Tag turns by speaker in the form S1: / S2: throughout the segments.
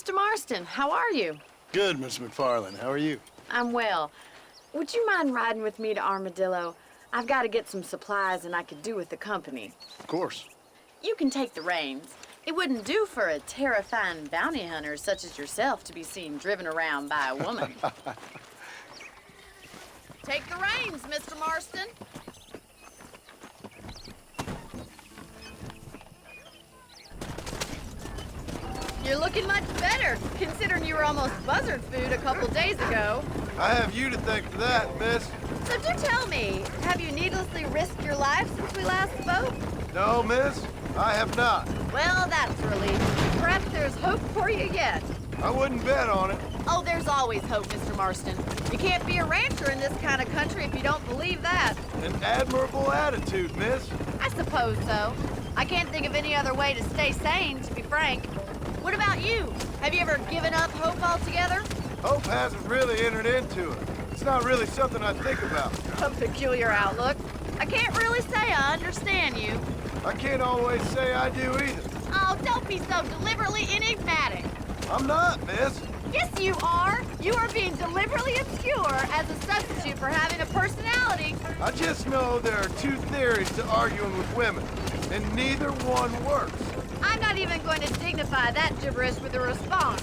S1: Mr. Marston, how are you?
S2: Good, Miss McFarland. How are you?
S1: I'm well. Would you mind riding with me to Armadillo? I've got to get some supplies and I could do with the company.
S2: Of course.
S1: You can take the reins. It wouldn't do for a terrifying bounty hunter such as yourself to be seen driven around by a woman. Take the reins, Mr. Marston. You're looking much better, considering you were almost buzzard food a couple days ago.
S3: I have you to thank for that, miss.
S1: So do tell me, have you needlessly risked your life since we last spoke?
S3: No, miss, I have not.
S1: Well, that's a relief. Perhaps there's hope for you yet.
S3: I wouldn't bet on it.
S1: Oh, there's always hope, Mr. Marston. You can't be a rancher in this kind of country if you don't believe that.
S3: An admirable attitude, miss.
S1: I suppose so. I can't think of any other way to stay sane, to be frank. What about you? Have you ever given up hope altogether?
S3: Hope hasn't really entered into it. It's not really something I think about.
S1: A peculiar outlook. I can't really say I understand you.
S3: I can't always say I do either.
S1: Oh, don't be so deliberately enigmatic.
S3: I'm not, miss.
S1: Yes, you are. You are being deliberately obscure as a substitute for having a personality.
S3: I just know there are two theories to arguing with women, and neither one works.
S1: I'm not even going to dignify that gibberish with a response.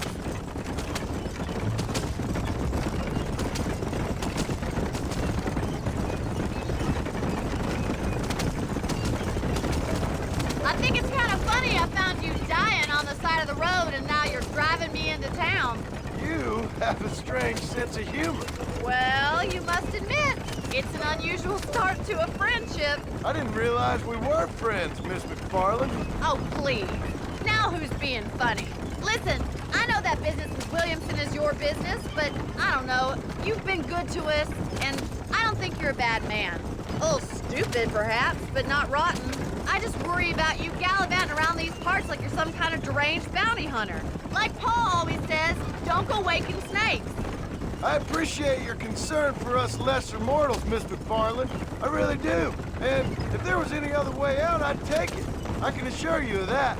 S1: I think it's kind of funny I found you dying on the side of the road and now you're driving me into town.
S3: You have a strange sense of humor.
S1: Well, you must admit, it's an unusual start to a friendship.
S3: I didn't realize we were friends, Miss McFarland.
S1: Oh, please. Now who's being funny? Listen, I know that business with Williamson is your business, but I don't know. You've been good to us, and I don't think you're a bad man. A little stupid, perhaps, but not rotten. I just worry about you gallivanting around these parts like you're some kind of deranged bounty hunter. Like Paul always says, don't go waking snakes.
S3: I appreciate your concern for us lesser mortals, Miss McFarland. I really do. And if there was any other way out, I'd take it. I can assure you of that.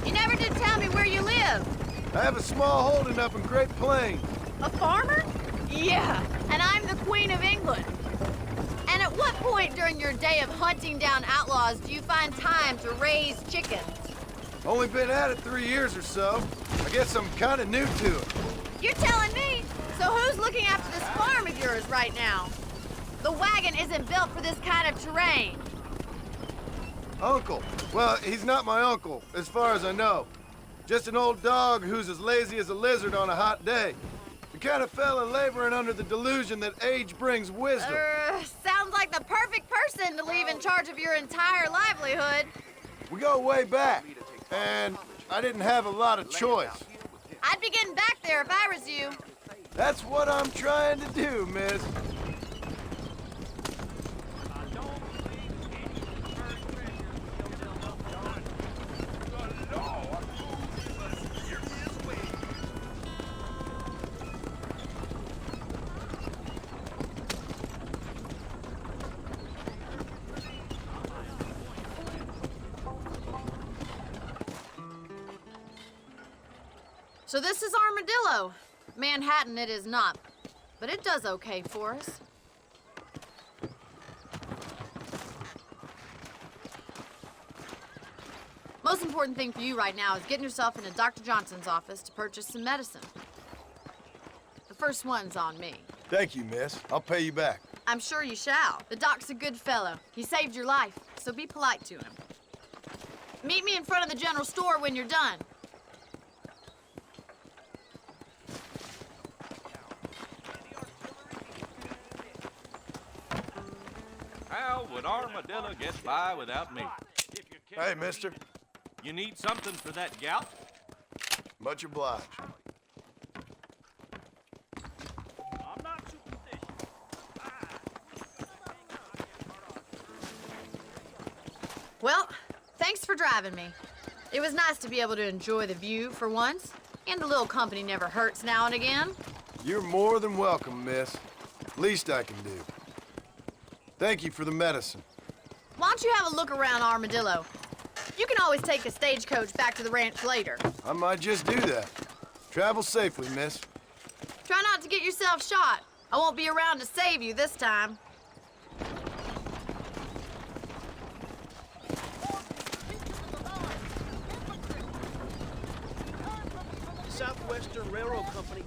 S1: You never did tell me where you live.
S3: I have a small holding up in Great Plains.
S1: A farmer? Yeah, and I'm the Queen of England. And at what point during your day of hunting down outlaws do you find time to raise chickens?
S3: Only been at it 3 years or so. I guess I'm kind of new to it.
S1: You're telling me? So who's looking after this farm of yours right now? The wagon isn't built for this kind of terrain.
S3: Uncle. Well, he's not my uncle, as far as I know. Just an old dog who's as lazy as a lizard on a hot day. The kind of fella laboring under the delusion that age brings wisdom.
S1: Sounds like the perfect person to leave in charge of your entire livelihood.
S3: We go way back, and I didn't have a lot of choice.
S1: I'd be getting back there if I was you.
S3: That's what I'm trying to do, miss.
S1: So this is Armadillo. Manhattan it is not, but it does okay for us. Most important thing for you right now is getting yourself into Dr. Johnson's office to purchase some medicine. The first one's on me.
S3: Thank you, miss. I'll pay you back.
S1: I'm sure you shall. The doc's a good fellow. He saved your life, so be polite to him. Meet me in front of the general store when you're done.
S4: How would Armadillo get by without me?
S3: Hey, mister.
S4: You need something for that gout?
S3: Much obliged.
S4: I'm not superstitious.
S1: Well, thanks for driving me. It was nice to be able to enjoy the view for once, and a little company never hurts now and again.
S3: You're more than welcome, miss. Least I can do. Thank you for the medicine.
S1: Why don't you have a look around Armadillo? You can always take the stagecoach back to the ranch later.
S3: I might just do that. Travel safely, miss.
S1: Try not to get yourself shot. I won't be around to save you this time.
S5: Southwestern Railroad Company